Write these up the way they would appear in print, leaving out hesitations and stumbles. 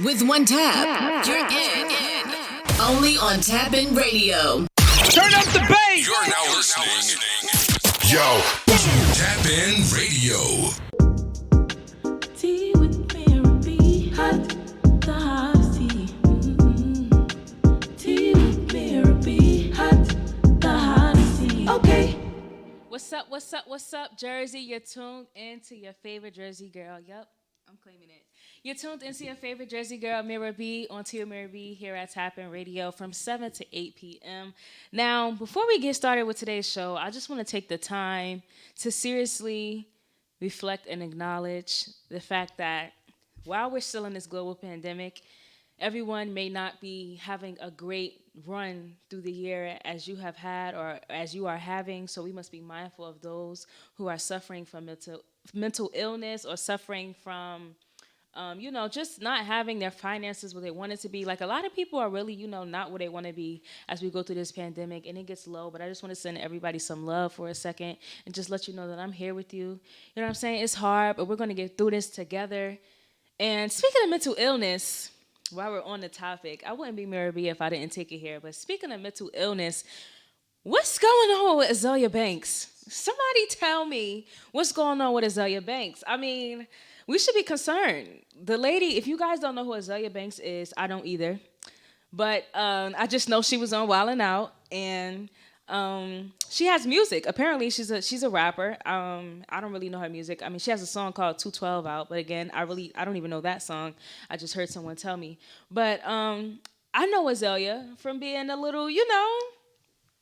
With one tap, you're in. Only on Tap In Radio. Turn up the bass! You're now listening. Yo, Tap In Radio. Tea with Mira B, hot, the hottest tea. Tea with Mira B, hot, the hottest tea. Okay. What's up, Jersey? You're tuned into your favorite Jersey girl. Yep, I'm claiming it. You're tuned into your favorite Jersey girl, Mira B, on Tia Mira B here at Tap In Radio from 7 to 8 p.m. Now, before we get started with today's show, I just want to take the time to seriously reflect and acknowledge the fact that while we're still in this global pandemic, everyone may not be having a great run through the year as you have had or as you are having, so we must be mindful of those who are suffering from mental illness or suffering from just not having their finances where they want it to be. Like, a lot of people are really, not where they want to be as we go through this pandemic, and it gets low. But I just want to send everybody some love for a second and just let you know that I'm here with you. You know what I'm saying? It's hard, but we're going to get through this together. And speaking of mental illness, while we're on the topic, I wouldn't be Mira B if I didn't take it here. But speaking of mental illness, what's going on with Azealia Banks? Somebody tell me what's going on with Azealia Banks. I mean, we should be concerned. The lady, if you guys don't know who Azealia Banks is, I don't either. But I just know she was on Wild 'N Out, and she has music. Apparently, she's a rapper. I don't really know her music. I mean, she has a song called 212 out, but again, I don't even know that song. I just heard someone tell me. But I know Azealia from being a little,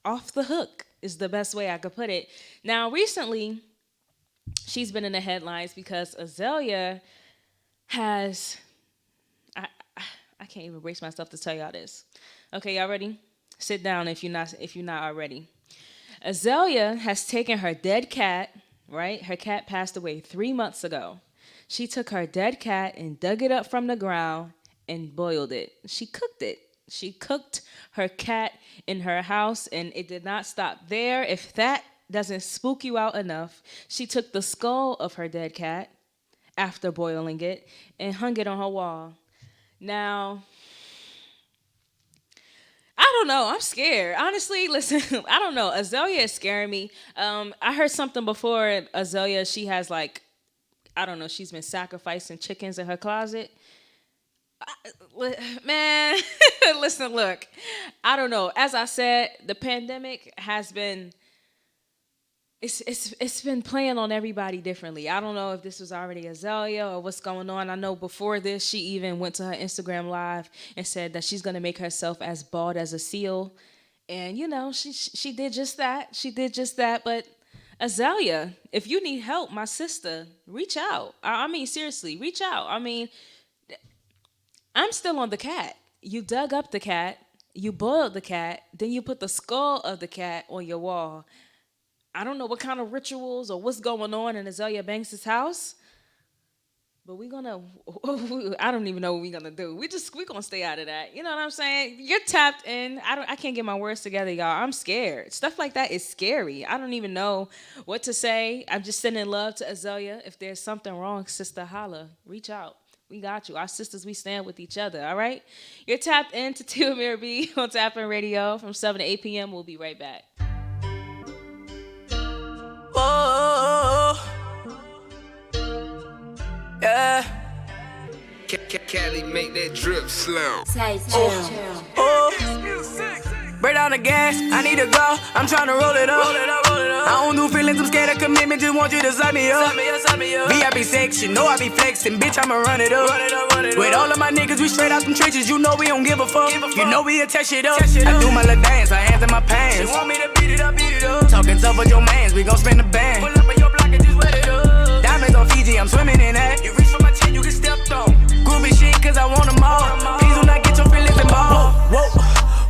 off the hook is the best way I could put it. Now, recently, she's been in the headlines because Azealia has, I can't even brace myself to tell y'all this. Okay, y'all ready? Sit down if you're not already. Azealia has taken her dead cat, right? Her cat passed away 3 months ago. She took her dead cat and dug it up from the ground and boiled it. She cooked it. She cooked her cat in her house, and it did not stop there. If that doesn't spook you out enough, she took the skull of her dead cat after boiling it and hung it on her wall. Now, I don't know. I'm scared. Honestly, listen, I don't know. Azealia is scaring me. I heard something before. Azealia, she has she's been sacrificing chickens in her closet. Man, listen, look, I don't know. As I said, the pandemic has been, it's been playing on everybody differently. I don't know if this was already Azealia or what's going on. I know before this, she even went to her Instagram Live and said that she's going to make herself as bald as a seal. And, she did just that. She did just that. But Azealia, if you need help, my sister, reach out. I mean, seriously, reach out. I mean, I'm still on the cat. You dug up the cat. You boiled the cat. Then you put the skull of the cat on your wall. I don't know what kind of rituals or what's going on in Azealia Banks' house, but I don't even know what we're gonna do. We're gonna stay out of that. You know what I'm saying? You're tapped in. I can't get my words together, y'all. I'm scared. Stuff like that is scary. I don't even know what to say. I'm just sending love to Azealia. If there's something wrong, sister, holla. Reach out. We got you. Our sisters, we stand with each other, all right? You're tapped into Tia Mira B on Tap In Radio from 7 to 8 p.m. We'll be right back. Oh, yeah. Cali make that drip slam. Break down the gas, I need to go. I'm tryna roll it up. I don't do feelings, I'm scared of commitment. Just want you to sign me up. VIP section, know I be flexing. Bitch, I'ma run it up. With all of my niggas, we straight out them trenches. You know we don't give a fuck. You know we'll touch it up. I do my little dance, her hands in my pants. She want me to beat it up. Talking tough with your mans, we gon' spin the band. Pull up on your block and just wet it up. Diamonds on Fiji, I'm swimming in that. You reach for my chin, you get stepped on. Groovy shit, cause I want them all. Please do not get your feelings involved.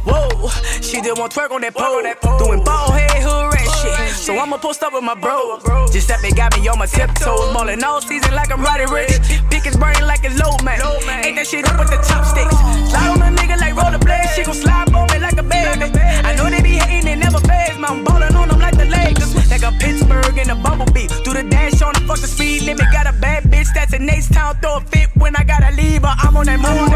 Whoa, she just want twerk on that pole. Doing bald head hood rat shit. So I'ma post up with my bro. Just that they got me on my tiptoes. Ballin' all season like I'm Roddy Rich. Pick his brain like it's low man. Ain't that shit up with the chopsticks. Slide on a nigga like rollerblades. She gon' slide on me like a baby. I know they be hating, they never phase. I'm ballin' on them like the Lakers. Like a Pittsburgh in a bumblebee. Do the dash on the fuck the speed limit. Got a bad bitch that's a next town, throw a fit when I gotta leave, but I'm on that move.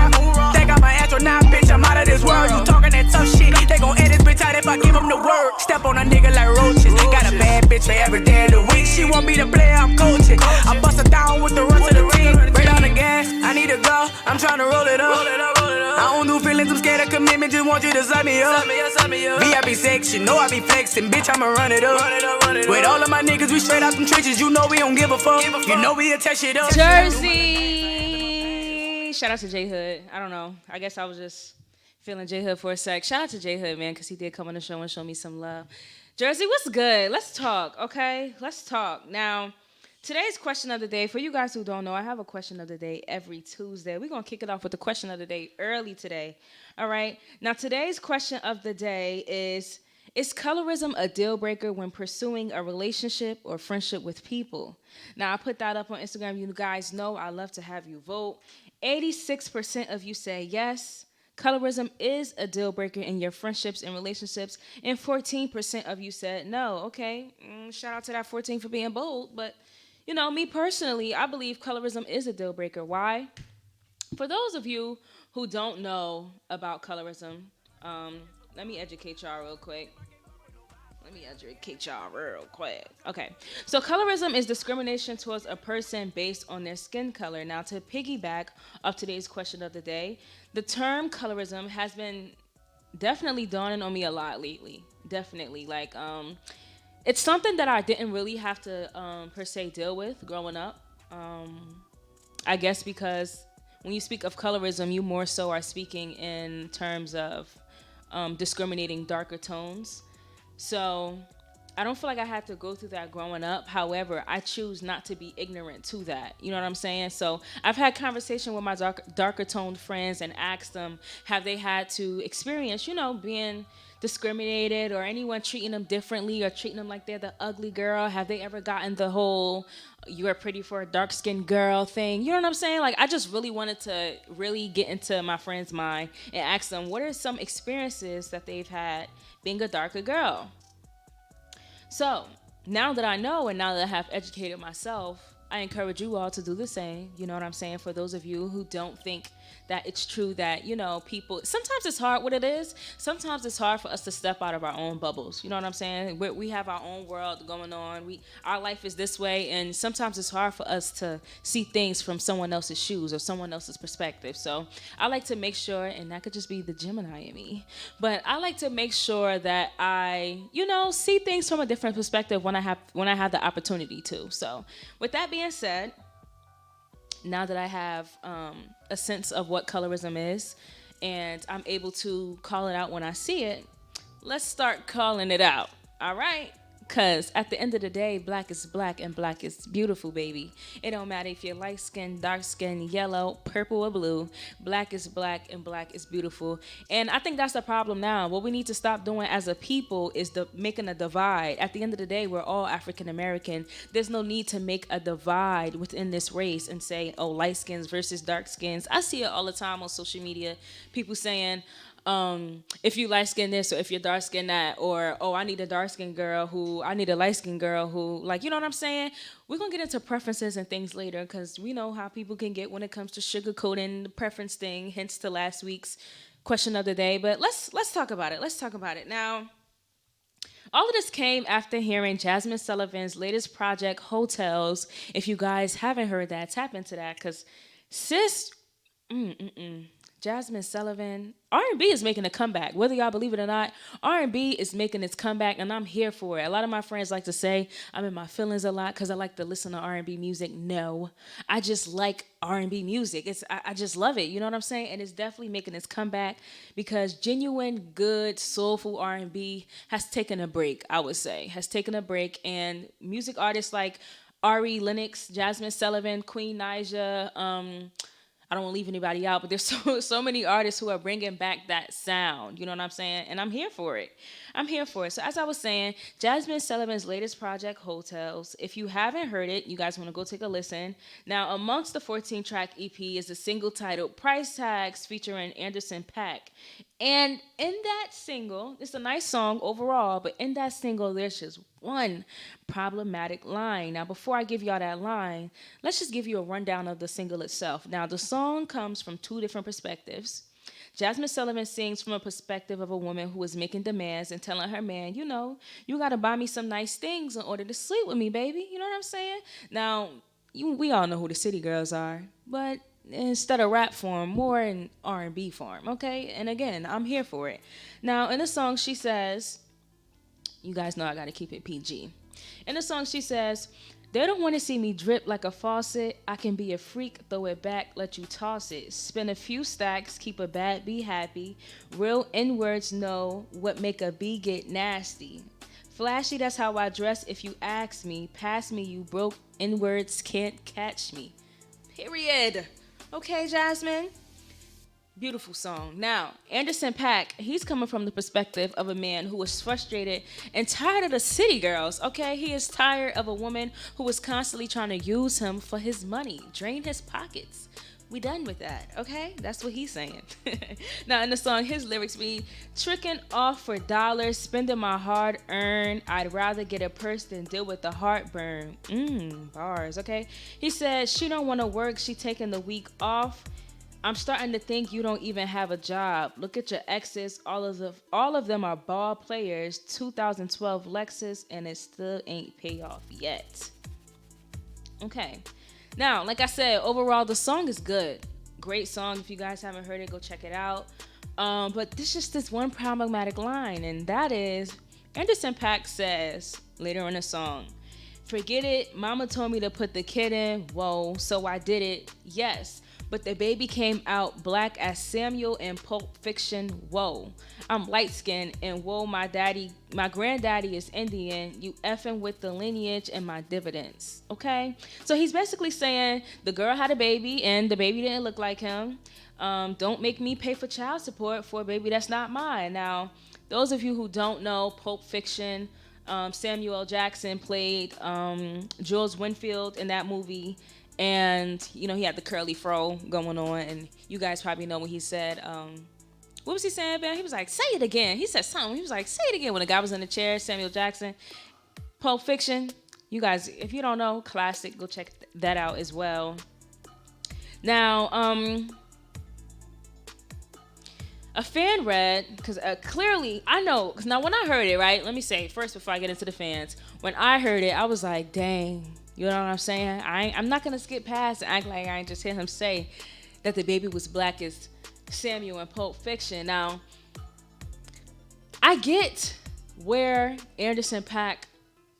Think I'm an astronaut, bitch, I'm out of this world. You talking that tough shit, they gon' edit bitch out if I give them the word. Step on a nigga like roaches, got a bad bitch for every day of the week. She want me to play, I'm coaching. I bust her down with the rest of the team. Break down the gas, I need to go, I'm tryna roll it up. I don't do feelings, I'm scared of commitment, just want you to sign me up. VIP section, know I be flexing, bitch, I'ma run it up. With all of my niggas, we straight out them trenches, you know we don't give a fuck. You know we'll test shit up. Jersey. Shout out to J Hood. I don't know. I guess I was just feeling J Hood for a sec. Shout out to J Hood, man, because he did come on the show and show me some love. Jersey, what's good? Let's talk, okay? Let's talk. Now, today's question of the day, for you guys who don't know, I have a question of the day every Tuesday. We're going to kick it off with the question of the day early today, all right? Now, today's question of the day is colorism a deal breaker when pursuing a relationship or friendship with people? Now, I put that up on Instagram. You guys know I love to have you vote. 86% of you say yes. Colorism is a deal breaker in your friendships and relationships, and 14% of you said no. Okay, shout out to that 14 for being bold, but you know, me personally, I believe colorism is a deal breaker. Why? For those of you who don't know about colorism, let me educate y'all real quick. Okay. So colorism is discrimination towards a person based on their skin color. Now, to piggyback off today's question of the day, the term colorism has been definitely dawning on me a lot lately. Definitely. Like, it's something that I didn't really have to, per se, deal with growing up. I guess because when you speak of colorism, you more so are speaking in terms of discriminating darker tones. So I don't feel like I had to go through that growing up. However, I choose not to be ignorant to that. You know what I'm saying? So I've had conversation with my darker toned friends and asked them, have they had to experience, you know, being discriminated or anyone treating them differently or treating them like they're the ugly girl? Have they ever gotten the whole "you're pretty for a dark-skinned girl" thing? You know what I'm saying? Like, I just really wanted to really get into my friend's mind and ask them what are some experiences that they've had being a darker girl. So now that I know and now that I have educated myself, I encourage you all to do the same. You know what I'm saying? For those of you who don't think that it's true that, you know, people, sometimes it's hard what it is. Sometimes it's hard for us to step out of our own bubbles. You know what I'm saying? We have our own world going on. Our life is this way. And sometimes it's hard for us to see things from someone else's shoes or someone else's perspective. So I like to make sure, and that could just be the Gemini in me, but I like to make sure that I, you know, see things from a different perspective when I have the opportunity to. So with that being said, now that I have a sense of what colorism is and I'm able to call it out when I see it, let's start calling it out, all right? Because at the end of the day, black is black and black is beautiful, baby. It don't matter if you're light skin, dark skin, yellow, purple, or blue. Black is black and black is beautiful. And I think that's the problem now. What we need to stop doing as a people is making a divide. At the end of the day, we're all African American. There's no need to make a divide within this race and say, oh, light skins versus dark skins. I see it all the time on social media. People saying, if you light skin this or if you're dark skin that, or I need a dark skin girl I need a light skin girl who, like, you know what I'm saying? We're gonna get into preferences and things later because we know how people can get when it comes to sugarcoating the preference thing, hence to last week's question of the day. But let's talk about it. Let's talk about it. Now, all of this came after hearing Jasmine Sullivan's latest project, Hotels. If you guys haven't heard that, tap into that because sis, Jasmine Sullivan, R&B is making a comeback. Whether y'all believe it or not, R&B is making its comeback, and I'm here for it. A lot of my friends like to say I'm in my feelings a lot because I like to listen to R&B music. No, I just like R&B music. I just love it. You know what I'm saying? And it's definitely making its comeback because genuine, good, soulful R&B has taken a break, I would say. Has taken a break, and music artists like Ari Lennox, Jasmine Sullivan, Queen Naija, I don't want to leave anybody out, but there's so many artists who are bringing back that sound. You know what I'm saying? And I'm here for it. So as I was saying, Jasmine Sullivan's latest project, Hotels. If you haven't heard it, you guys want to go take a listen. Now, amongst the 14-track EP is a single titled Price Tags featuring Anderson .Paak. And in that single, it's a nice song overall, but in that single, there's just one problematic line. Now, before I give y'all that line, let's just give you a rundown of the single itself. Now, the song comes from two different perspectives. Jasmine Sullivan sings from a perspective of a woman who is making demands and telling her man, you got to buy me some nice things in order to sleep with me, baby. You know what I'm saying? Now, we all know who the city girls are, but instead of rap form, more in R&B form, okay? And again, I'm here for it. Now, in the song, she says, you guys know I gotta keep it PG. In the song, she says, they don't want to see me drip like a faucet. I can be a freak, throw it back, let you toss it. Spin a few stacks, keep a bad bee happy. Real N-words know what make a bee get nasty. Flashy, that's how I dress if you ask me. Pass me, you broke N-words can't catch me. Period. Okay, Jasmine? Beautiful song. Now, Anderson .Paak, he's coming from the perspective of a man who is frustrated and tired of the city girls, okay? He is tired of a woman who is constantly trying to use him for his money, drain his pockets. We done with that, okay? That's what he's saying. Now, in the song, his lyrics be, tricking off for dollars, spending my hard-earned, I'd rather get a purse than deal with the heartburn. Bars, okay? He said, she don't want to work, she taking the week off. I'm starting to think you don't even have a job. Look at your exes. All of them are ball players. 2012 Lexus, and it still ain't pay off yet. Okay. Now, like I said, overall, the song is good. Great song. If you guys haven't heard it, go check it out. But there's just this one problematic line, and that is, Anderson .Paak says later in the song, forget it, mama told me to put the kid in, whoa, so I did it, yes. But the baby came out black as Samuel in Pulp Fiction, whoa. I'm light-skinned, and whoa, my granddaddy is Indian. You effing with the lineage and my dividends, okay? So he's basically saying the girl had a baby, and the baby didn't look like him. Don't make me pay for child support for a baby that's not mine. Now, those of you who don't know Pulp Fiction, Samuel L. Jackson played Jules Winfield in that movie. And, he had the curly fro going on. And you guys probably know when he said, what was he saying, man? He was like, say it again. He said something. He was like, say it again. When the guy was in the chair, Samuel Jackson. Pulp Fiction. You guys, if you don't know, classic. Go check that out as well. Now, a fan read, because clearly, I know, because now when I heard it, right, let me say, first before I get into the fans, when I heard it, I was like, dang. You know what I'm saying? I'm not going to skip past and act like I ain't just hear him say that the baby was black as Samuel in Pulp Fiction. Now, I get where Anderson .Paak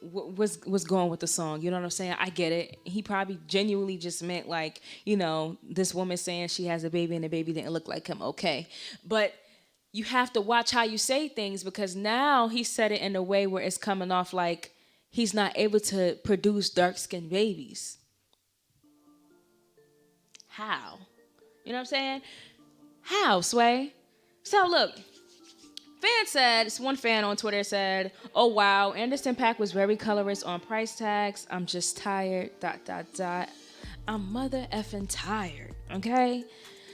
was going with the song. You know what I'm saying? I get it. He probably genuinely just meant like, this woman saying she has a baby and the baby didn't look like him. Okay. But you have to watch how you say things, because now he said it in a way where it's coming off like he's not able to produce dark-skinned babies. How? You know what I'm saying? How, Sway? So look, one fan on Twitter said, oh wow, Anderson .Paak was very colorist on price tags. I'm just tired, ... I'm mother effing tired, okay?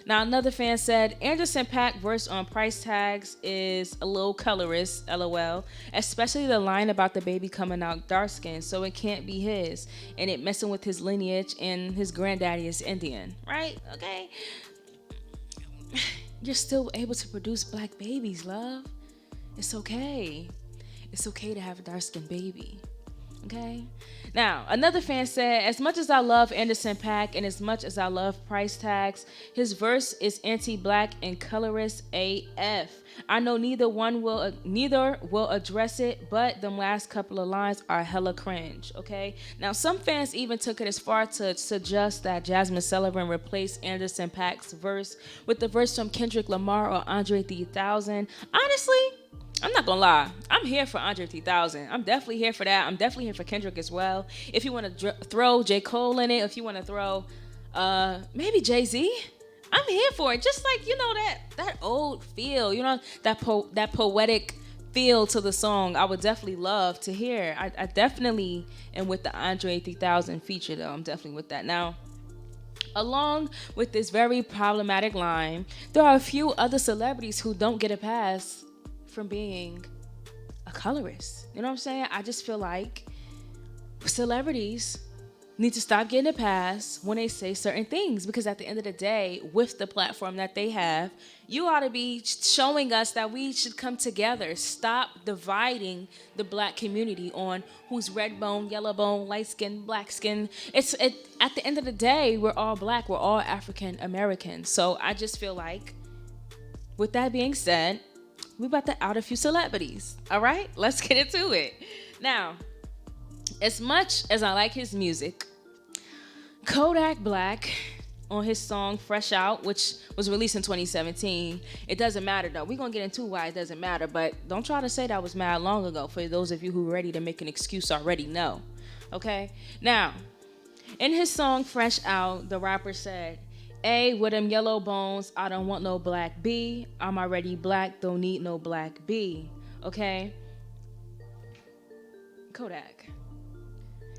Now, another fan said, Anderson .Paak verse on price tags is a little colorist, LOL, especially the line about the baby coming out dark-skinned, so it can't be his, and it messing with his lineage, and his granddaddy is Indian, right? Okay? You're still able to produce black babies, love. It's okay. It's okay to have a dark-skinned baby. Okay? Now, another fan said, as much as I love Anderson .Paak and as much as I love price tags, his verse is anti-black and colorist AF. I know neither will address it, but them last couple of lines are hella cringe, okay? Now, some fans even took it as far to suggest that Jasmine Sullivan replaced Anderson .Paak's verse with the verse from Kendrick Lamar or Andre 3000. Honestly, I'm not gonna lie. I'm here for Andre 3000. I'm definitely here for that. I'm definitely here for Kendrick as well. If you want to throw J. Cole in it, if you want to throw maybe Jay-Z, I'm here for it. Just like, that old feel, that poetic feel to the song, I would definitely love to hear. I definitely am with the Andre 3000 feature, though. I'm definitely with that. Now, Along with this very problematic line, there are a few other celebrities who don't get a pass from being a colorist. You know what I'm saying? I just feel like celebrities need to stop getting a pass when they say certain things, because at the end of the day, with the platform that they have, you ought to be showing us that we should come together. Stop dividing the black community on who's red bone, yellow bone, light skin, black skin. At the end of the day, we're all black, we're all African American. So I just feel like, with that being said, we about to out a few celebrities. All right, let's get into it. Now, as much as I like his music, Kodak Black on his song Fresh Out, which was released in 2017, it doesn't matter though. We're going to get into why it doesn't matter, but don't try to say that was mad long ago. For those of you who are ready to make an excuse already, no. Okay? Now, in his song Fresh Out, the rapper said, A, with them yellow bones, I don't want no black B. I'm already black, don't need no black B. Okay? Kodak.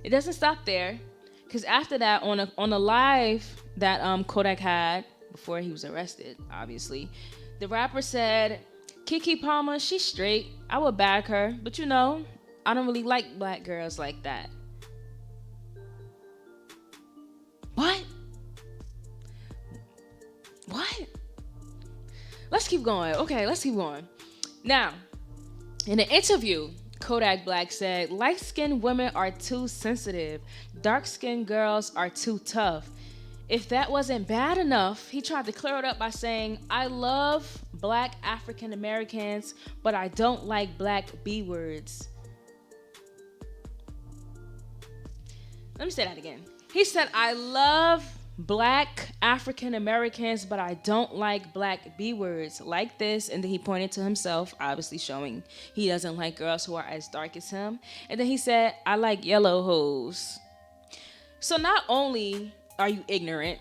It doesn't stop there, because after that, on a live that Kodak had before he was arrested, obviously, the rapper said, Keke Palmer, she's straight. I would back her, but you know, I don't really like black girls like that. What? Let's keep going. Okay, let's keep going. Now, in an interview, Kodak Black said, light-skinned women are too sensitive. Dark-skinned girls are too tough. If that wasn't bad enough, he tried to clear it up by saying, I love black African Americans, but I don't like black B words. Let me say that again. He said, I love black African Americans, but I don't like black B words like this. And then he pointed to himself, obviously showing he doesn't like girls who are as dark as him. And then he said, I like yellow hoes. So not only are you ignorant,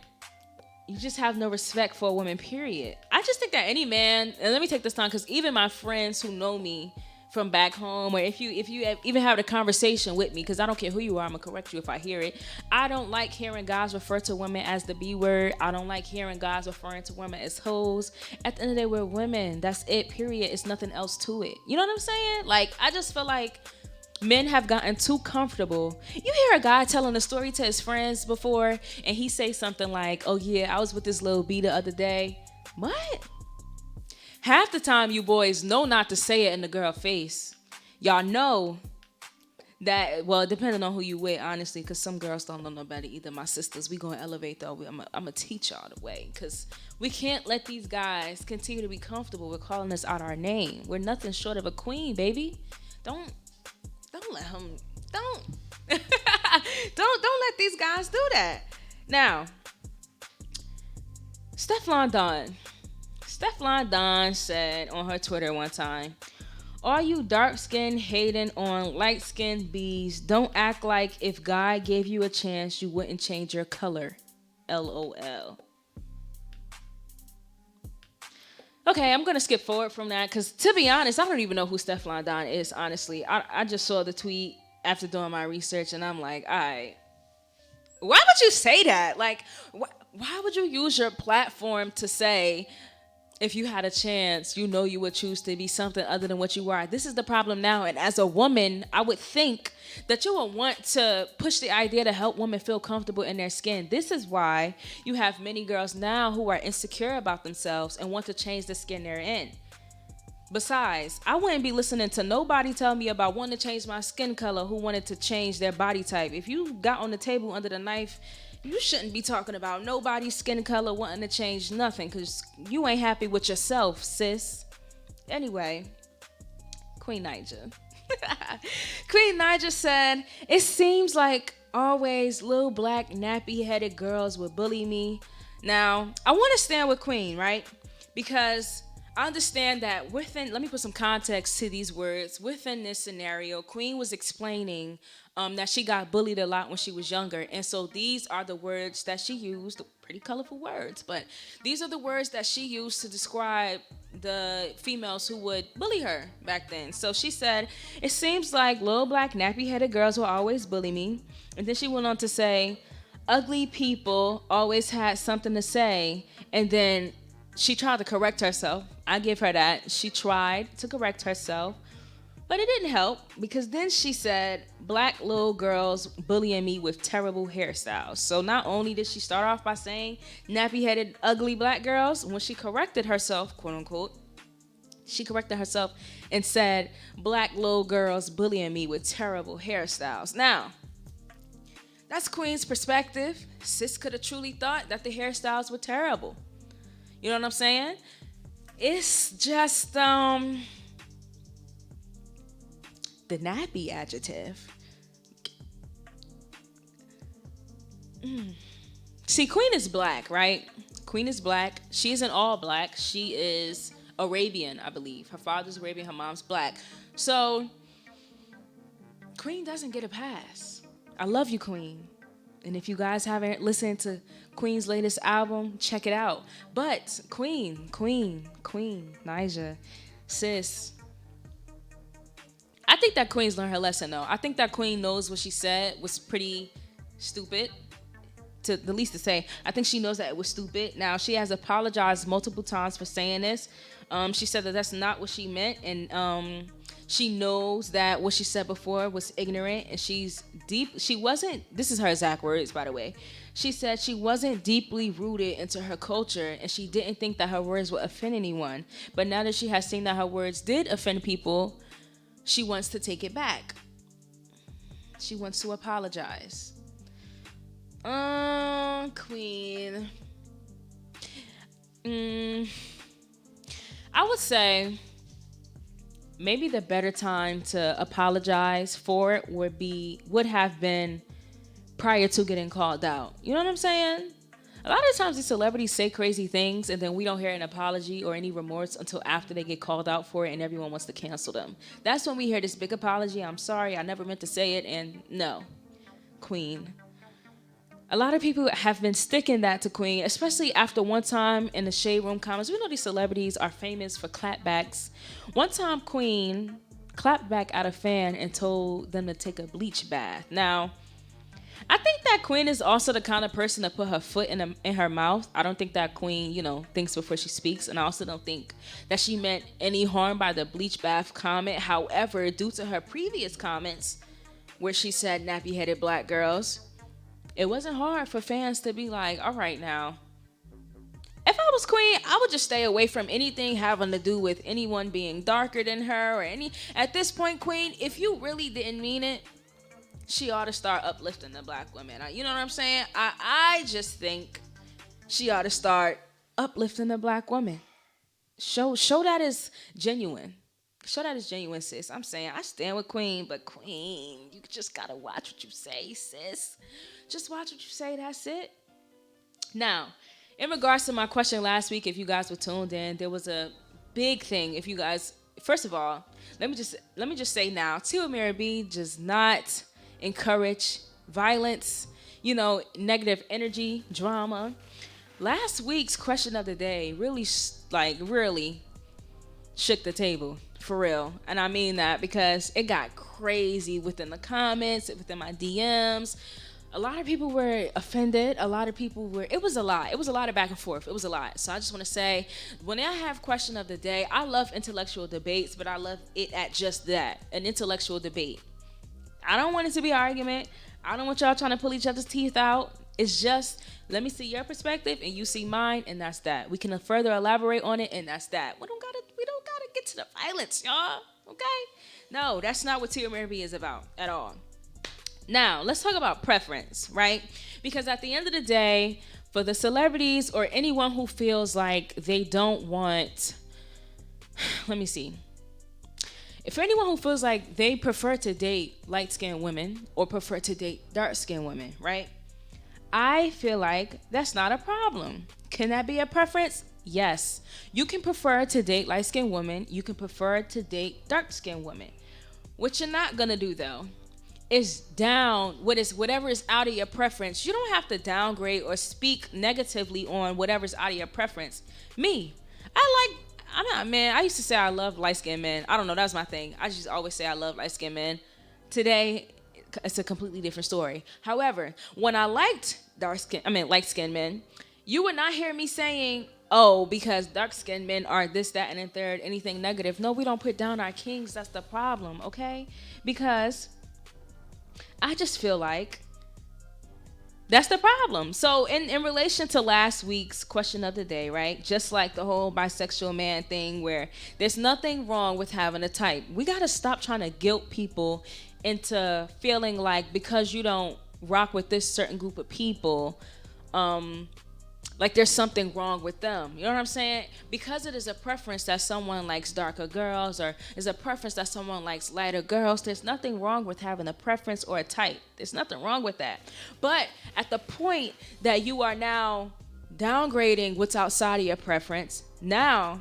you just have no respect for a woman, period. I just think that any man, and let me take this time, because even my friends who know me from back home, or if you even have a conversation with me, because I don't care who you are, I'm gonna correct you if I hear it. I don't like hearing guys refer to women as the B word. I don't like hearing guys referring to women as hoes. At the end of the day, we're women. That's it, period. It's nothing else to it. You know what I'm saying? Like, I just feel like men have gotten too comfortable. You hear a guy telling a story to his friends before, and he say something like, oh yeah, I was with this little B the other day. What? Half the time you boys know not to say it in the girl face. Y'all know that, well, depending on who you with, honestly, because some girls don't know no better either. My sisters, we going to elevate though. I'm going to teach y'all the way, because we can't let these guys continue to be comfortable with calling us out our name. We're nothing short of a queen, baby. Don't let him, don't let these guys do that. Now, Stefflon Don said on her Twitter one time, all you dark-skinned hating on light-skinned bees, don't act like if God gave you a chance, you wouldn't change your color. LOL. Okay, I'm going to skip forward from that, because to be honest, I don't even know who Stefflon Don is, honestly. I just saw the tweet after doing my research, and I'm like, all right, why would you say that? Like, why would you use your platform to say, if you had a chance, you know you would choose to be something other than what you are? This is the problem now. And as a woman, I would think that you would want to push the idea to help women feel comfortable in their skin. This is why you have many girls now who are insecure about themselves and want to change the skin they're in. Besides, I wouldn't be listening to nobody tell me about wanting to change my skin color who wanted to change their body type. If you got on the table under the knife, you shouldn't be talking about nobody's skin color wanting to change nothing, because you ain't happy with yourself, sis. Anyway, Queen Naija. Queen Naija said, it seems like always little black nappy-headed girls would bully me. Now, I want to stand with Queen, right? Because I understand that let me put some context to these words. Within this scenario, Queen was explaining that she got bullied a lot when she was younger. And so these are the words that she used, pretty colorful words, but these are the words that she used to describe the females who would bully her back then. So she said, it seems like little black nappy-headed girls will always bully me. And then she went on to say, ugly people always had something to say, and then she tried to correct herself. I give her that. She tried to correct herself, but it didn't help because then she said, black little girls bullying me with terrible hairstyles. So not only did she start off by saying nappy-headed, ugly black girls, when she corrected herself, quote unquote, she corrected herself and said, black little girls bullying me with terrible hairstyles. Now, that's Queen's perspective. Sis could have truly thought that the hairstyles were terrible. You know what I'm saying? It's just, the nappy adjective. See, Queen is black, right? Queen is black. She isn't all black. She is Arabian, I believe. Her father's Arabian, her mom's black. So, Queen doesn't get a pass. I love you, Queen. And if you guys haven't listened to Queen's latest album, check it out. But Queen, Nyjah, sis, I think that Queen's learned her lesson, though. I think that Queen knows what she said was pretty stupid, to the least to say. I think she knows that it was stupid. Now, she has apologized multiple times for saying this. She said that that's not what she meant, and she knows that what she said before was ignorant, and she wasn't, this is her exact words, by the way. She said she wasn't deeply rooted into her culture, and she didn't think that her words would offend anyone. But now that she has seen that her words did offend people, she wants to take it back. She wants to apologize. Queen. I would say maybe the better time to apologize for it would have been prior to getting called out. You know what I'm saying? A lot of times these celebrities say crazy things and then we don't hear an apology or any remorse until after they get called out for it and everyone wants to cancel them. That's when we hear this big apology. I'm sorry, I never meant to say it. And no, Queen. A lot of people have been sticking that to Queen, especially after one time in the Shade Room comments. We know these celebrities are famous for clapbacks. One time, Queen clapped back at a fan and told them to take a bleach bath. Now, I think that Queen is also the kind of person to put her foot in her mouth. I don't think that Queen, thinks before she speaks. And I also don't think that she meant any harm by the bleach bath comment. However, due to her previous comments where she said nappy-headed black girls, it wasn't hard for fans to be like, all right now, if I was Queen, I would just stay away from anything having to do with anyone being darker than her or at this point, Queen, if you really didn't mean it, she ought to start uplifting the black women. You know what I'm saying? I just think she ought to start uplifting the black woman. Show that is genuine. Show that is genuine, sis. I'm saying I stand with Queen, but Queen, you just gotta watch what you say, sis. Just watch what you say, that's it. Now, in regards to my question last week, if you guys were tuned in, there was a big thing. If you guys, first of all, let me just say now, Mira B does not encourage violence, negative energy, drama. Last week's question of the day really shook the table, for real. And I mean that because it got crazy within the comments, within my DMs. A lot of people were offended. A lot of people it was a lot. It was a lot of back and forth. It was a lot. So I just want to say, when I have question of the day, I love intellectual debates, but I love it at just that, an intellectual debate. I don't want it to be an argument. I don't want y'all trying to pull each other's teeth out. It's just, let me see your perspective and you see mine, and that's that. We can further elaborate on it, and that's that. We don't gotta get to the violence, y'all. Okay? No, that's not what Mira B is about at all. Now, let's talk about preference, right? Because at the end of the day, for the celebrities or anyone who feels like they don't want, let me see. If anyone who feels like they prefer to date light-skinned women or prefer to date dark-skinned women, right? I feel like that's not a problem. Can that be a preference? Yes. You can prefer to date light-skinned women. You can prefer to date dark-skinned women. What you're not going to do, though, is whatever is out of your preference. You don't have to downgrade or speak negatively on whatever's out of your preference. I used to say I love light-skinned men. I don't know, that's my thing. I just always say I love light-skinned men. Today, it's a completely different story. However, when I liked light-skinned men, you would not hear me saying, oh, because dark-skinned men are this, that, and the third, anything negative. No, we don't put down our kings. That's the problem, okay? Because I just feel like that's the problem. So in relation to last week's question of the day, right? Just like the whole bisexual man thing where there's nothing wrong with having a type. We got to stop trying to guilt people into feeling like because you don't rock with this certain group of people, like there's something wrong with them. You know what I'm saying? Because it is a preference that someone likes darker girls or is a preference that someone likes lighter girls, there's nothing wrong with having a preference or a type. There's nothing wrong with that. But at the point that you are now downgrading what's outside of your preference, now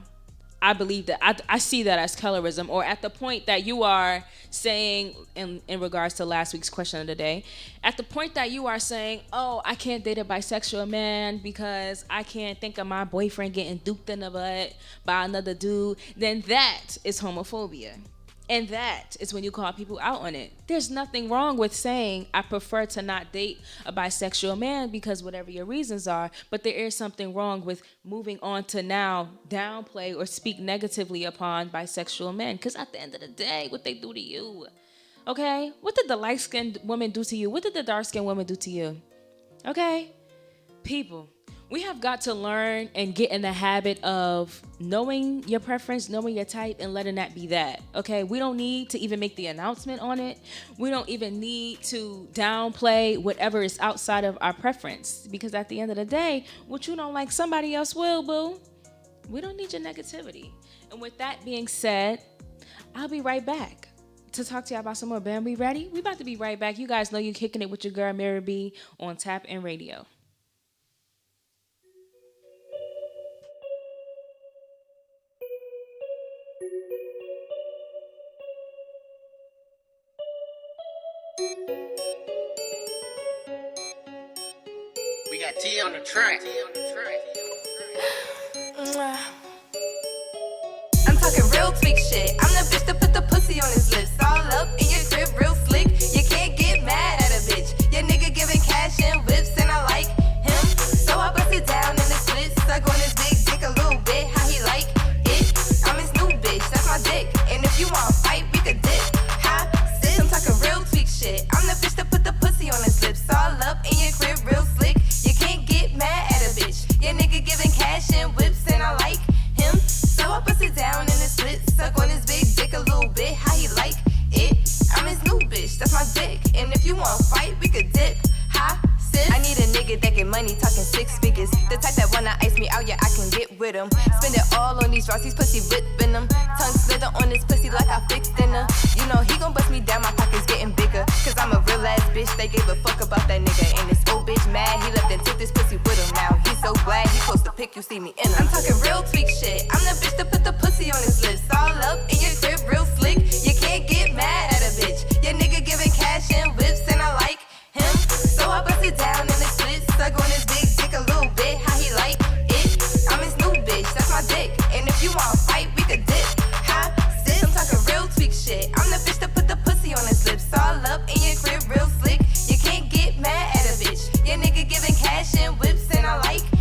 I believe that I see that as colorism, or at the point that you are saying in regards to last week's question of the day, at the point that you are saying, oh, I can't date a bisexual man because I can't think of my boyfriend getting duped in the butt by another dude, then that is homophobia. And that is when you call people out on it. There's nothing wrong with saying, I prefer to not date a bisexual man because whatever your reasons are, but there is something wrong with moving on to now downplay or speak negatively upon bisexual men. Because at the end of the day, what they do to you, okay? What did the light-skinned woman do to you? What did the dark-skinned woman do to you? Okay? People, we have got to learn and get in the habit of knowing your preference, knowing your type, and letting that be that, okay? We don't need to even make the announcement on it. We don't even need to downplay whatever is outside of our preference, because at the end of the day, what you don't like, somebody else will, boo. We don't need your negativity. And with that being said, I'll be right back to talk to you about some more. Bam, we ready? We about to be right back. You guys know you're kicking it with your girl, Mira B, on Tap In Radio. We got T on the track. I'm talking real tweak shit. I'm the bitch that put the pussy on his lips. All up in your crib, real slick. You can't get mad at a bitch. Your nigga giving cash and whips, and I like him. So I bust it down in the split. Suck on his big dick a little bit. How he like it? I'm his new bitch. That's my dick. And if you want to fight, we could dip. Hi, sis. I'm talking real tweak shit. I'm the bitch that put the pussy on his lips. All up in your crib, real slick. You can't get mad at a bitch. Your nigga giving cash and whips, and I like him. So I bust it down in the split. Suck on his big dick a little bit. How he like it? I'm his new bitch. That's my dick. And if you want to fight, we could dip. Hi, sis. I need a nigga that get money, talking 6 figures. The type that wanna ice me out, yeah, I can get with him. Spend it all on these Rossies, pussy whipping them. Tongue slither on his pussy like I fixed in her. You know he gon' bust me down, my pockets getting bigger. Cause I'm a real ass bitch, they gave a fuck about that nigga. And this old bitch mad, he left and took this pussy with him. Now he's so glad he supposed to pick, you see me in him. I'm talking real tweak shit. I'm the bitch that put the pussy on his lips. All up in your crib, real slick. You can't get mad at a bitch. Your nigga giving cash and whips, and I like him. So I bust it down in the split. Suck on his big dick a little bit. How he like it? I'm his new bitch. That's my dick. And if you want to fight, we could dip. Hi, sis. I'm talking real tweak shit. I'm the bitch that put the pussy on his lips. All up in your crib, real slick. You can't get mad at a bitch. Your nigga giving cash and whips, and I like him.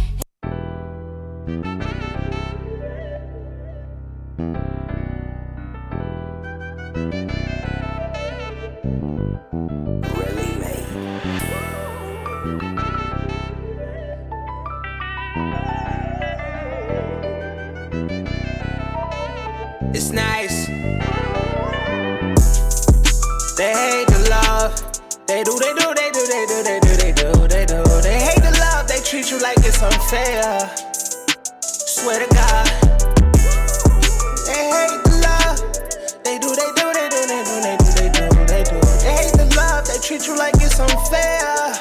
It's nice. They hate the love. They do. They hate the love. They treat you like it's unfair. Swear to God. They hate the love. They do. They hate the love. They treat you like it's unfair.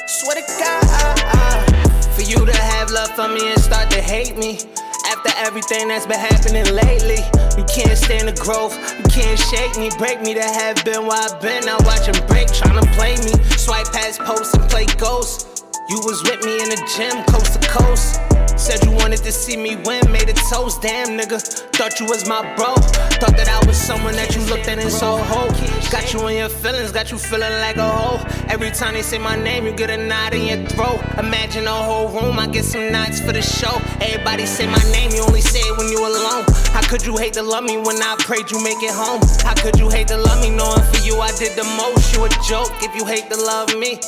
Swear to God. For you to have love for me and start to hate me. After everything that's been happening lately, you can't stand the growth, you can't shake me, break me to have been where I've been. Now watch them break, tryna play me. Swipe past posts and play ghosts. You was with me in the gym, coast to coast. Said you wanted to see me win, made a toast, damn nigga. Thought you was my bro, thought that I was someone that you looked at in Soho. Got you in your feelings, got you feeling like a hoe. Every time they say my name, you get a nod in your throat. Imagine a whole room, I get some nods for the show. Everybody say my name, you only say it when you alone. How could you hate to love me when I prayed you make it home? How could you hate to love me knowing for you I did the most? You a joke if you hate to love me,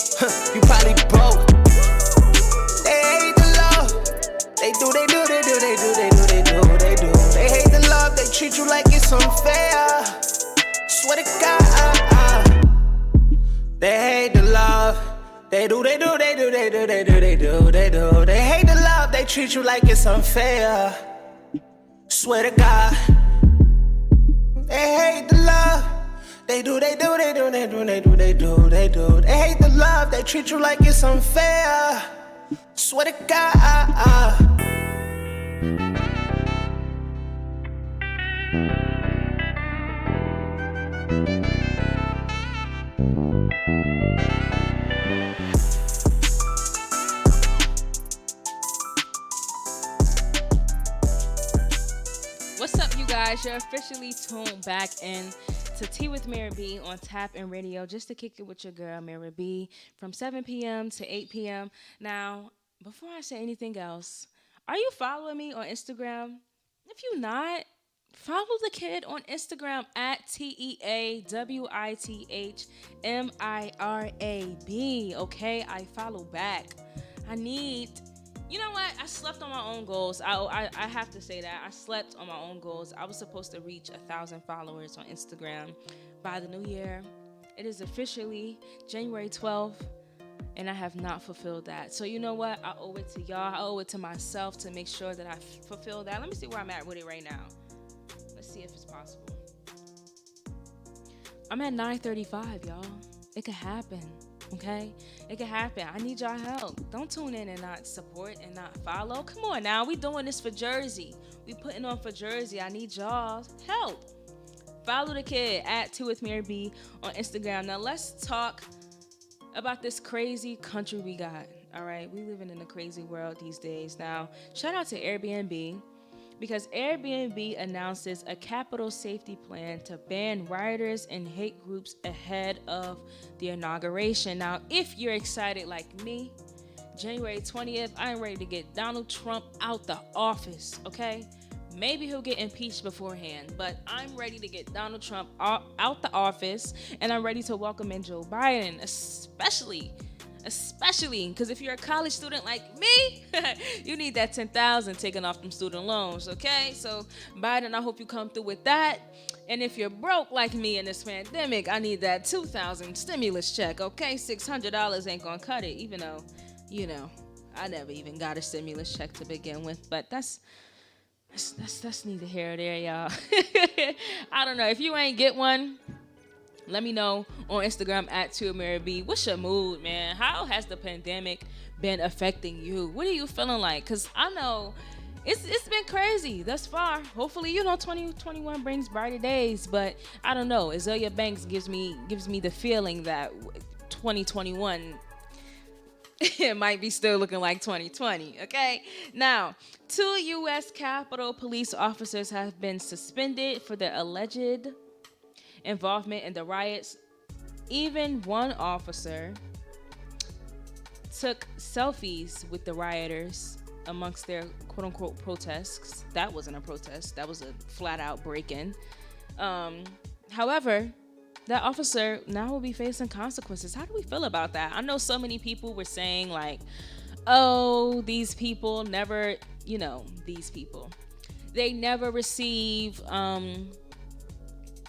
you probably broke. They hate the love, they do. They hate the love, they treat you like it's unfair. Swear to God, they hate the love. They do. They hate the love, they treat you like it's unfair. Swear to God, they hate the love. They do. They hate the love, they treat you like it's unfair. Swear to God. What's up, you guys? You're officially tuned back in to Tea with Mira B on Tap and Radio, just to kick it with your girl, Mira B, from 7 p.m. to 8 p.m. Now, before I say anything else, are you following me on Instagram? If you're not, follow the kid on Instagram at TEAWITHMIRAB, okay? I follow back. You know what? I slept on my own goals. I have to say that. I slept on my own goals. I was supposed to reach 1,000 followers on Instagram by the new year. It is officially January 12th, and I have not fulfilled that. So you know what? I owe it to y'all. I owe it to myself to make sure that I fulfill that. Let me see where I'm at with it right now. Let's see if it's possible. I'm at 935, y'all. It could happen. Okay? It can happen. I need y'all help. Don't tune in and not support and not follow. Come on now. We doing this for Jersey. We putting on for Jersey. I need y'all's help. Follow the kid at Tea with Mira B on Instagram. Now let's talk about this crazy country we got. All right? We living in a crazy world these days. Now, shout out to Airbnb, because Airbnb announces a capital safety plan to ban rioters and hate groups ahead of the inauguration. Now, if you're excited like me, January 20th, I'm ready to get Donald Trump out the office, okay? Maybe he'll get impeached beforehand, but I'm ready to get Donald Trump out the office, and I'm ready to welcome in Joe Biden, especially because if you're a college student like me, you need that $10,000 taken off them student loans, okay? So Biden, I hope you come through with that. And if you're broke like me in this pandemic, I need that $2,000 stimulus check, okay? $600 ain't gonna cut it, even though, I never even got a stimulus check to begin with. But that's neither here or there, y'all. I don't know. If you ain't get one, let me know on Instagram at @2AmiraB. What's your mood, man? How has the pandemic been affecting you? What are you feeling like? Because I know it's been crazy thus far. Hopefully, 2021 brings brighter days. But I don't know. Azalea Banks gives me the feeling that 2021 it might be still looking like 2020, okay? Now, 2 U.S. Capitol police officers have been suspended for their alleged involvement in the riots. Even one officer took selfies with the rioters amongst their quote-unquote protests. That wasn't a protest. That was a flat-out break-in. However, that officer now will be facing consequences. How do we feel about that? I know so many people were saying like, oh, these people never, they never receive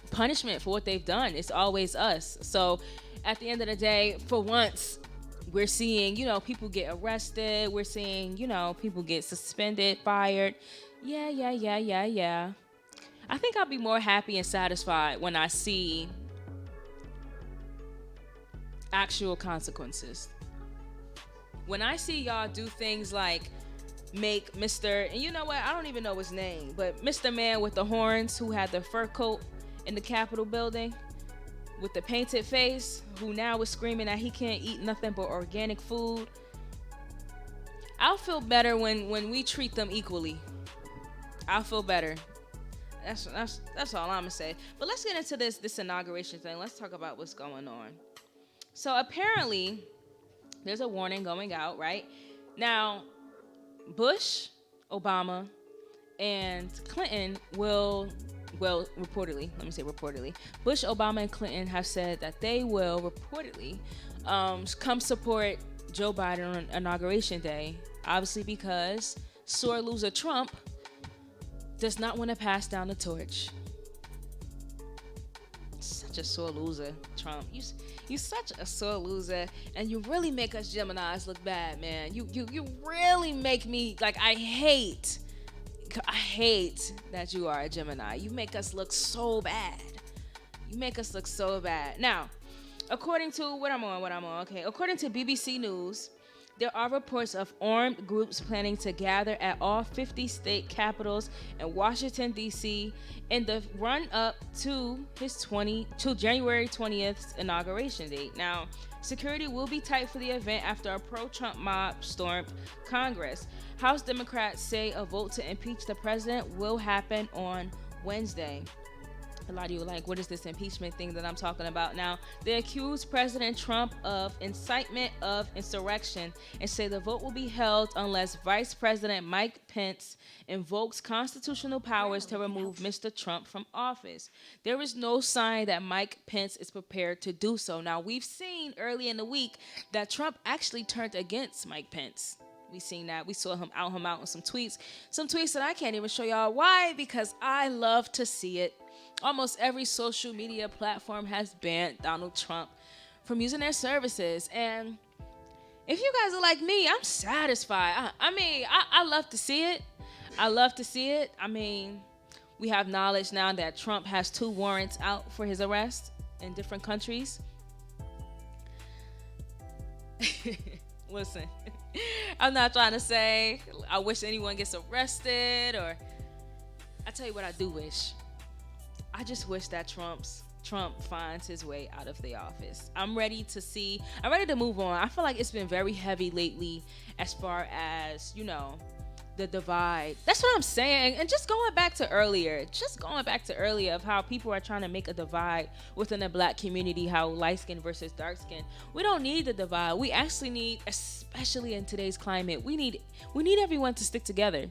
punishment for what they've done. It's always us. So at the end of the day, for once, we're seeing, people get arrested. We're seeing, people get suspended, fired. Yeah. I think I'll be more happy and satisfied when I see actual consequences. When I see y'all do things like make Mr. and you know what? I don't even know his name, but Mr. Man with the horns who had the fur coat in the Capitol building with the painted face, who now is screaming that he can't eat nothing but organic food. I'll feel better when we treat them equally. I'll feel better. That's all I'm gonna say. But let's get into this inauguration thing. Let's talk about what's going on. So apparently, there's a warning going out, right? Now, Bush, Obama, and Clinton reportedly, Bush, Obama, and Clinton have said that they will reportedly come support Joe Biden on Inauguration Day, obviously because sore loser Trump does not want to pass down the torch. Such a sore loser, Trump. You such a sore loser, and you really make us Geminis look bad, man. You really make me, like, I hate that you are a Gemini. You make us look so bad. Now, according to what I'm on, okay. According to BBC News, there are reports of armed groups planning to gather at all 50 state capitals in Washington, D.C. in the run-up to January 20th inauguration date. Now, security will be tight for the event after a pro-Trump mob stormed Congress. House Democrats say a vote to impeach the president will happen on Wednesday. A lot of you are like, what is this impeachment thing that I'm talking about? Now, they accuse President Trump of incitement of insurrection and say the vote will be held unless Vice President Mike Pence invokes constitutional powers to remove Mr. Trump from office. There is no sign that Mike Pence is prepared to do so. Now, we've seen early in the week that Trump actually turned against Mike Pence. We seen that. We saw him out in some tweets that I can't even show y'all. Why? Because I love to see it. Almost every social media platform has banned Donald Trump from using their services. And if you guys are like me, I'm satisfied. I love to see it. I mean, we have knowledge now that Trump has 2 warrants out for his arrest in different countries. Listen, I'm not trying to say I wish anyone gets arrested, or I tell you what I do wish. I just wish that Trump finds his way out of the office. I'm ready to move on. I feel like it's been very heavy lately as far as, the divide. That's what I'm saying. And just going back to earlier of how people are trying to make a divide within the black community, how light skin versus dark skin. We don't need the divide. We actually need, especially in today's climate, we need everyone to stick together,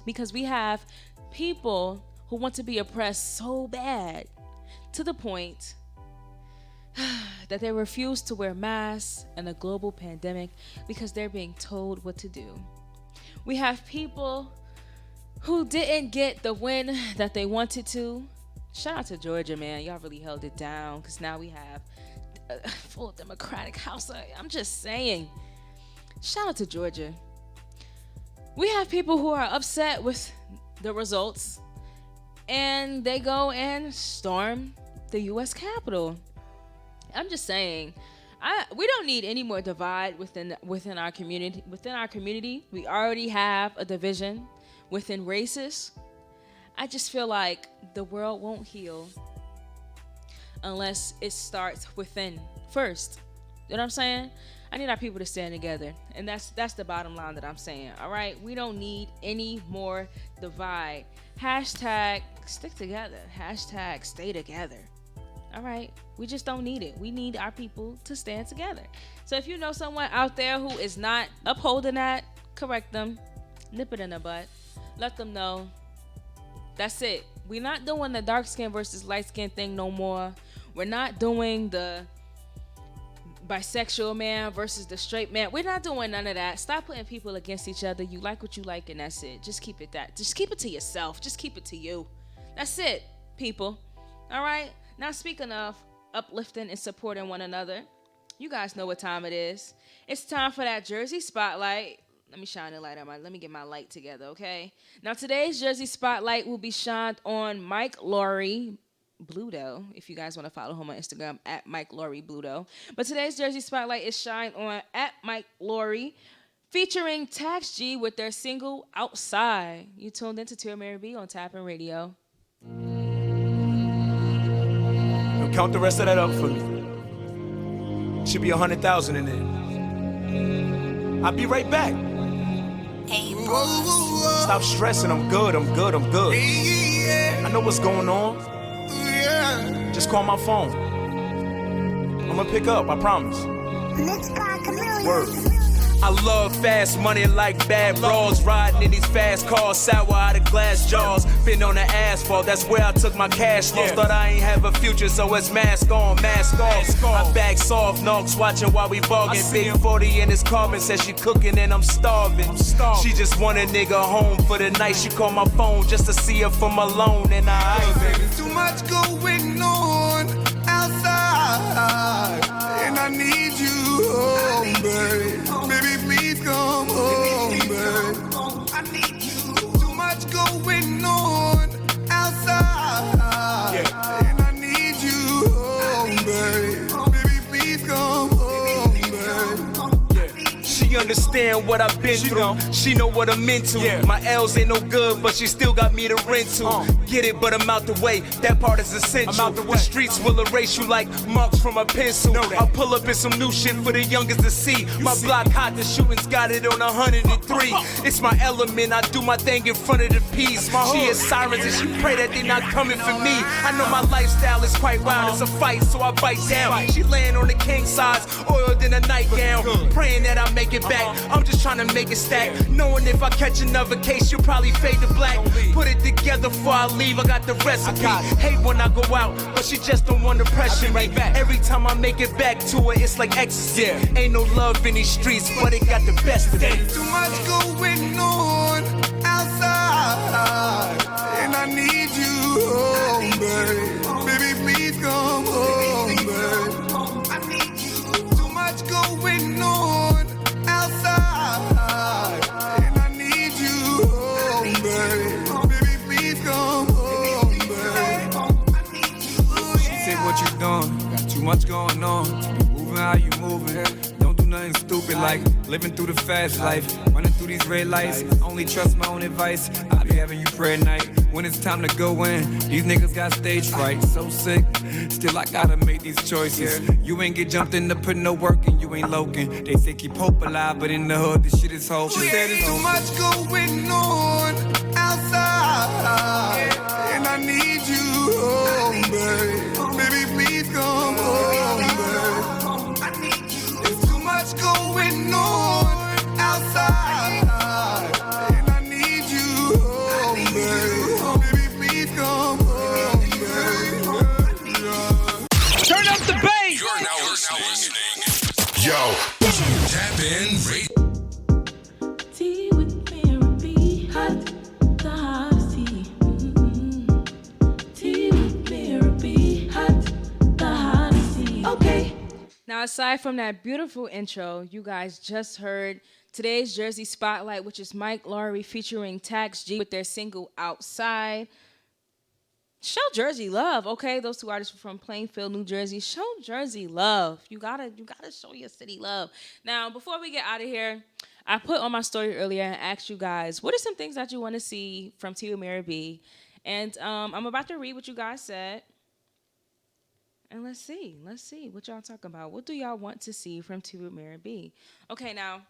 because we have people who want to be oppressed so bad to the point that they refuse to wear masks in a global pandemic because they're being told what to do. We have people who didn't get the win that they wanted to. Shout out to Georgia, man. Y'all really held it down, because now we have a full Democratic House. I'm just saying. Shout out to Georgia. We have people who are upset with the results, and they go and storm the U.S. Capitol. I'm just saying, we don't need any more divide within our community. Within our community, we already have a division within races. I just feel like the world won't heal unless it starts within first. You know what I'm saying? I need our people to stand together, and that's the bottom line that I'm saying. All right, we don't need any more divide. Hashtag stick together. Hashtag stay together. All right, we just don't need it. We need our people to stand together. So if you know someone out there who is not upholding that, correct them, nip it in the butt, let them know. That's it. We're not doing the dark skin versus light skin thing no more. We're not doing the bisexual man versus the straight man. We're not doing none of that. Stop putting people against each other. You like what you like, and that's it. Just keep it to yourself. Just keep it to you. That's it, people. All right? Now, speaking of uplifting and supporting one another, you guys know what time it is. It's time for that Jersey Spotlight. Let me shine the light on let me get my light together, okay? Now, today's Jersey Spotlight will be shined on Mike Laurie Bluto, if you guys want to follow him on Instagram, at Mike Laurie Bluto. But today's Jersey Spotlight is shined on at Mike Laurie, featuring Tax G with their single Outside. You tuned into Mira B on Tapping Radio. Count the rest of that up for me. Should be 100,000 in there. I'll be right back. Stop stressing, I'm good. I know what's going on. Just call my phone. I'm gonna pick up, I promise. Word. I love fast money like bad bras. Riding in these fast cars, sour out of glass jaws. Been on the asphalt, that's where I took my cash loss. Thought I ain't have a future, so it's mask on, mask off. I back soft, knocks watching while we bargain. Big 40 in his carbon, says she cooking and I'm starving. She just want a nigga home for the night. She called my phone just to see her from alone. And too much going on outside, and I need you home, babe. Baby, please come home, babe. I need you. Too much going on outside, and I need you home, babe. Baby, please come home, babe. she understand what I've been through. She know what I'm into. My L's ain't no good, but she still got me to rent to. Get it, but I'm out the way. That part is essential. The streets will erase you like marks from a pencil. I'll pull up in some new shit for the youngest to see. My block hot, the shooting's got it on 103. It's my element. I do my thing in front of the piece. She is sirens and she pray that they not coming for me. I know my lifestyle is quite wild. It's a fight, so I bite down. She laying on the king size, oiled in a nightgown, praying that I make it back. I'm just trying to make it stack, knowing if I catch another case, you'll probably fade to black. Put it together before I leave. I got the recipe. Hate when I go out, but she just don't want to pressure me. Every time I make it back to her, it's like ecstasy. Ain't no love in these streets, but it got the best of it. Too much going on outside, and I need you home, babe. Baby, please come home, babe. I need you. Too much going on outside, and I need you home, babe. Baby, please come home, babe. She said, what you doing? Got too much going on. Moving how you moving. Don't do nothing stupid like living through the fast life. Running through these red lights. Only trust my own advice. I be having you pray at night. When it's time to go in, these niggas got stage fright. So sick, still I gotta make these choices. You ain't get jumped in to put no work in, you ain't loking. They say keep hope alive, but in the hood this shit is hopeless. She said it's too much going on outside, and I need you home, babe. Baby, please come home, babe. I need you. There's too much going on outside, and I need you home, babe. Baby, please come home, babe. Turn up the bass! You're now listening. Yo, Tap In Radio. Tea with Mira B, hot, the hottest tea. Tea with Mira B, hot, the hottest tea. Okay. Now, aside from that beautiful intro, you guys just heard today's Jersey Spotlight, which is Mike Laurie featuring Tax G with their single Outside. Show Jersey love, okay? Those two artists are from Plainfield, New Jersey. Show Jersey love. You gotta show your city love. Now, before we get out of here, I put on my story earlier and asked you guys, what are some things that you want to see from T. Mira B? And I'm about to read what you guys said. And let's see what y'all talking about. What do y'all want to see from T. Mira B? Okay, now,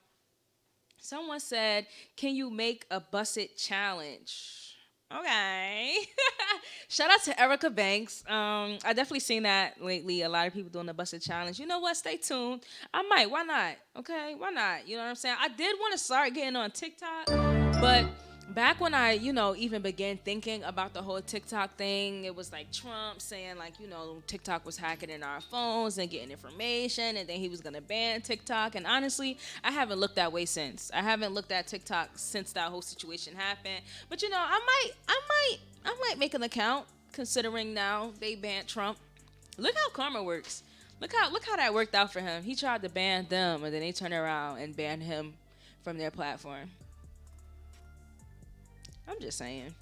someone said, can you make a Bust It challenge? Okay. Shout out to Erica Banks. I definitely seen that lately. A lot of people doing the Bust It challenge. You know what? Stay tuned. I might. Why not? Okay. Why not? You know what I'm saying? I did want to start getting on TikTok, but back when I, even began thinking about the whole TikTok thing, it was like Trump saying like, TikTok was hacking in our phones and getting information, and then he was going to ban TikTok. And honestly, I haven't looked that way since. I haven't looked at TikTok since that whole situation happened. But I might make an account considering now they banned Trump. Look how karma works. Look how that worked out for him. He tried to ban them, and then they turned around and banned him from their platform. I'm just saying.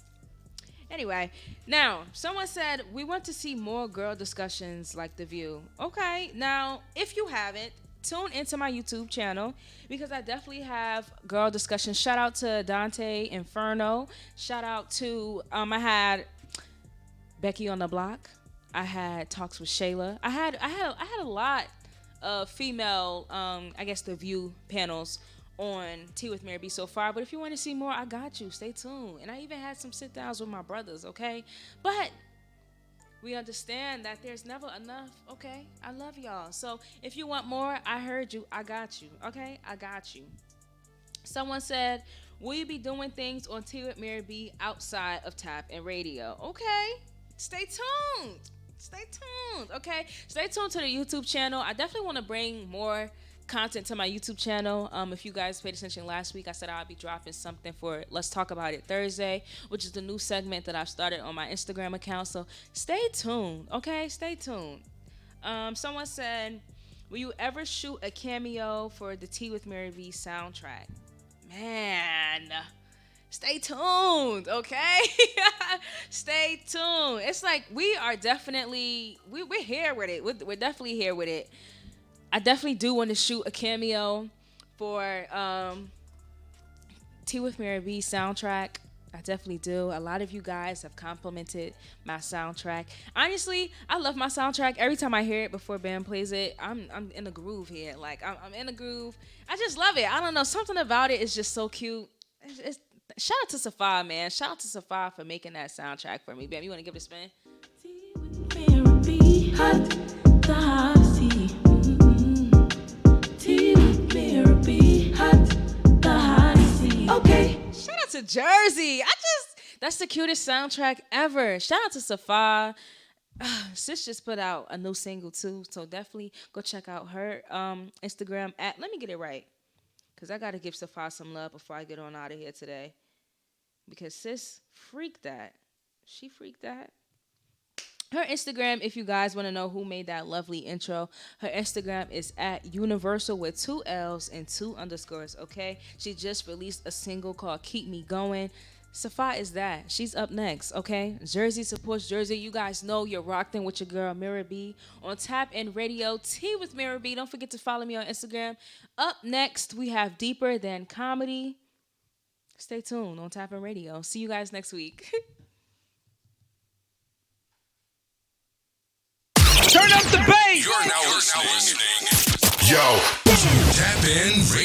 Anyway, now, someone said, we want to see more girl discussions like The View. Okay, now, if you haven't, tune into my YouTube channel because I definitely have girl discussions. Shout out to Dante Inferno. Shout out to, I had Becky on the Block. I had Talks with Shayla. I had a lot of female, The View panels on Tea with Mary B so far. But if you want to see more, I got you. Stay tuned. And I even had some sit downs with my brothers, okay? But we understand that there's never enough, okay? I love y'all. So if you want more, I heard you. I got you, okay? I got you. Someone said, will you be doing things on Tea with Mary B outside of Tap and Radio? Okay, stay tuned. Stay tuned, okay? Stay tuned to the YouTube channel. I definitely want to bring more content to my YouTube channel. If you guys paid attention last week, I said I'll be dropping something for Let's Talk About It Thursday, which is the new segment that I've started on my Instagram account. So stay tuned, okay? Stay tuned. Someone said, will you ever shoot a cameo for the Tea with Mary B soundtrack? Man, stay tuned, okay? Stay tuned. It's like we are definitely, we're here with it. We're definitely here with it. I definitely do want to shoot a cameo for Tea with Mary B soundtrack. I definitely do. A lot of you guys have complimented my soundtrack. Honestly, I love my soundtrack. Every time I hear it before Ben plays it, I'm in the groove here. Like, I'm in the groove. I just love it. I don't know. Something about it is just so cute. Shout out to Safa, man. Shout out to Safa for making that soundtrack for me. Ben, you want to give it a spin? Mary B, hot, the hot tea. Tea with Mary B, hot, the hot tea. Okay. Shout out to Jersey. That's the cutest soundtrack ever. Shout out to Safa. Sis just put out a new single too, so definitely go check out her Instagram at, let me get it right, because I got to give Safa some love before I get on out of here today, because sis freaked that. She freaked that. Her Instagram, if you guys want to know who made that lovely intro, her Instagram is at Universal with 2 L's and 2 underscores, okay? She just released a single called Keep Me Going. Safa is that. She's up next, okay? Jersey supports Jersey. You guys know you're rocked in with your girl, Mira B, on Tap and Radio. Tea with Mira B. Don't forget to follow me on Instagram. Up next, we have Deeper Than Comedy. Stay tuned on Tap and Radio. See you guys next week. Turn up the bass. You're now listening. Yo, Tap In Radio.